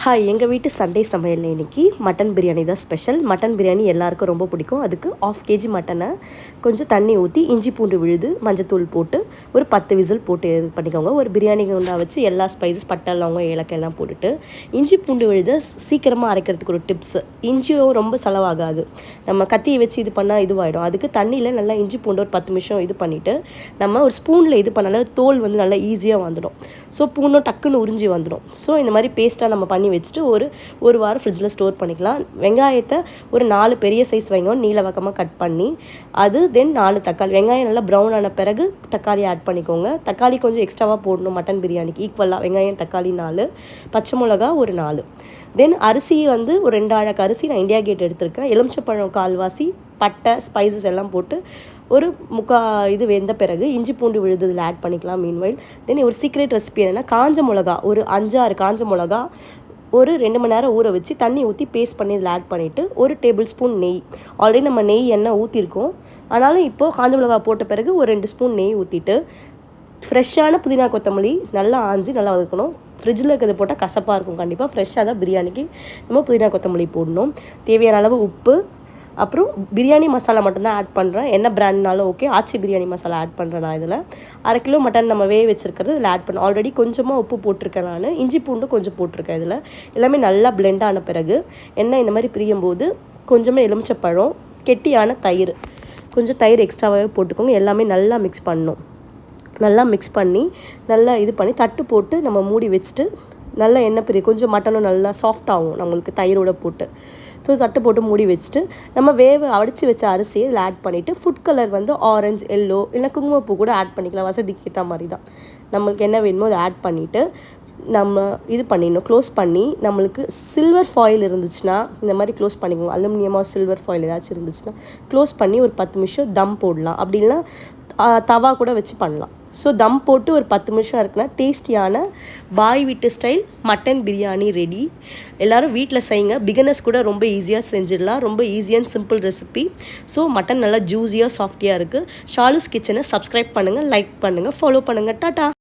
Hi, எங்கள் வீட்டு Sunday சமையலில் இன்றைக்கி மட்டன் பிரியாணி தான் ஸ்பெஷல். மட்டன் பிரியாணி எல்லாருக்கும் ரொம்ப பிடிக்கும். அதுக்கு 1/2 kg மட்டனை கொஞ்சம் தண்ணி ஊற்றி இஞ்சி பூண்டு விழுது மஞ்சத்தூள் போட்டு ஒரு 10 விசில் போட்டு இது பண்ணிக்கோங்க. ஒரு பிரியாணி குண்டா வச்சு எல்லா ஸ்பைசஸ் பட்டை லவங்கம் ஏலக்காய் எல்லாம் போட்டுட்டு இஞ்சி பூண்டு விழுத சீக்கிரமாக அரைக்கிறதுக்கு ஒரு டிப்ஸு. இஞ்சியும் ரொம்ப செலவாகாது, நம்ம கத்தியை வச்சு இது பண்ணால் இதுவாகிடும். அதுக்கு தண்ணியில் நல்லா இஞ்சி பூண்டு ஒரு 10 நிமிஷம் இது பண்ணிவிட்டு நம்ம ஒரு ஸ்பூனில் இது பண்ணாலும் தோல் வந்து நல்லா ஈஸியாக வந்துடும். ஸோ பூண்டும் டக்குன்னு உறிஞ்சி வந்துடும். ஸோ இந்த மாதிரி பேஸ்ட்டாக நம்ம பண்ணி வச்சுட்டு ஒரு வாரம் ஃப்ரிட்ஜில் ஸ்டோர் பண்ணிக்கலாம். வெங்காயத்தை ஒரு 4 பெரிய சைஸ் வெங்காயம் நீல வக்கமாக கட் பண்ணி அது தென் 4 தக்காளி, வெங்காயம் நல்லா ப்ரௌன் ஆன பிறகு தக்காளி ஆட் பண்ணிக்கோங்க. தக்காளி கொஞ்சம் எக்ஸ்ட்ராவாக போடணும் மட்டன் பிரியாணிக்கு ஈக்குவலாக. வெங்காயம் தக்காளி 4, பச்சை மிளகா ஒரு 4. தென் அரிசி வந்து ஒரு 2 அழகு அரிசி நான் இந்தியா கேட் எடுத்திருக்கேன். எலுமிச்சப்பழம் கால்வாசி, பட்டை ஸ்பைசஸ் எல்லாம் போட்டு ஒரு இது வெந்த பிறகு இஞ்சி பூண்டு விழுது இதில் ஆட் பண்ணிக்கலாம். மீன்வைல் தென் ஒரு சீக்ரெட் ரெசிபி என்னென்னா, காஞ்ச மிளகா ஒரு 5-6 காஞ்ச மிளகா ஒரு 2 மணி நேரம் ஊற வச்சு தண்ணி ஊற்றி பேஸ்ட் பண்ணி இதில் ஆட் பண்ணிவிட்டு ஒரு டேபிள் ஸ்பூன் நெய், ஆல்ரெடி நம்ம நெய் எண்ணெய் ஊற்றிருக்கோம், ஆனாலும் இப்போது காஞ்ச மிளகா போட்ட பிறகு ஒரு 2 ஸ்பூன் நெய் ஊற்றிட்டு ஃப்ரெஷ்ஷான புதினா கொத்தமல்லி நல்லா ஆஞ்சி நல்லா வதக்கணும். ஃப்ரிட்ஜில் இருக்கிறது போட்டால் கசப்பாக இருக்கும். கண்டிப்பாக ஃப்ரெஷ்ஷாக தான் பிரியாணிக்கு நம்ம புதினா கொத்தமல்லி போடணும். தேவையான அளவு உப்பு, அப்புறம் பிரியாணி மசாலா மட்டும்தான் ஆட் பண்ணுறேன். என்ன பிராண்ட்னாலும் ஓகே. ஆச்சி பிரியாணி மசாலா ஆட் பண்ணுறேன் நான் இதில். 1/2 கிலோ மட்டன் நம்ம வச்சுருக்கிறது இதில் ஆட் பண்ண. ஆல்ரெடி கொஞ்சமாக உப்பு போட்டிருக்கேன் நான், இஞ்சி பூண்டு கொஞ்சம் போட்டிருக்கேன் இதில். எல்லாமே நல்லா பிளெண்ட் ஆன பிறகு எண்ணெய் இந்த மாதிரி பிரியும் போது கொஞ்சமாக எலுமிச்சப்பழம், கெட்டியான தயிர், கொஞ்சம் தயிர் எக்ஸ்ட்ராவாகவே போட்டுக்கோங்க. எல்லாமே நல்லா மிக்ஸ் பண்ணணும். நல்லா மிக்ஸ் பண்ணி நல்லா இது பண்ணி தட்டு போட்டு நம்ம மூடி வச்சுட்டு நல்லா எண்ணெய் பிரி கொஞ்சம் மட்டனும் நல்லா சாஃப்ட் ஆகும் நம்மளுக்கு தயிரோடு போட்டு. ஸோ தட்டு போட்டு மூடி வச்சுட்டு நம்ம அடித்து வச்ச அரிசியை இதில் ஆட் பண்ணிவிட்டு ஃபுட் கலர் வந்து ஆரஞ்சு, எல்லோ இல்லை குங்குமப்பூ கூட ஆட் பண்ணிக்கலாம். வசதிக்கு ஏற்ற மாதிரி தான் நம்மளுக்கு என்ன வேணுமோ அதை ஆட் பண்ணிவிட்டு நம்ம இது பண்ணிடணும். க்ளோஸ் பண்ணி நம்மளுக்கு சில்வர் ஃபாயில் இருந்துச்சுன்னா இந்த மாதிரி க்ளோஸ் பண்ணிக்கோங்க. அலுமினியமாக சில்வர் ஃபாயில் ஏதாச்சும் இருந்துச்சுன்னா க்ளோஸ் பண்ணி ஒரு 10 நிமிஷம் தம் போடலாம். அப்படின்னா தவா கூட வச்சு பண்ணலாம். ஸோ தம் போட்டு ஒரு 10 நிமிஷம் இருக்குன்னா டேஸ்டியான பாய் வீட்டு ஸ்டைல் மட்டன் பிரியாணி ரெடி. எல்லோரும் வீட்டில் செய்யுங்க. பிகினர்ஸ் கூட ரொம்ப ஈஸியாக செஞ்சிடலாம். ரொம்ப easy and simple recipe. So mutton நல்லா ஜூஸியாக சாஃப்டியாக இருக்குது. ஷாலுஸ் கிச்சனை சப்ஸ்கிரைப் பண்ணுங்கள், லைக் பண்ணுங்கள், ஃபாலோ பண்ணுங்கள். டாட்டா.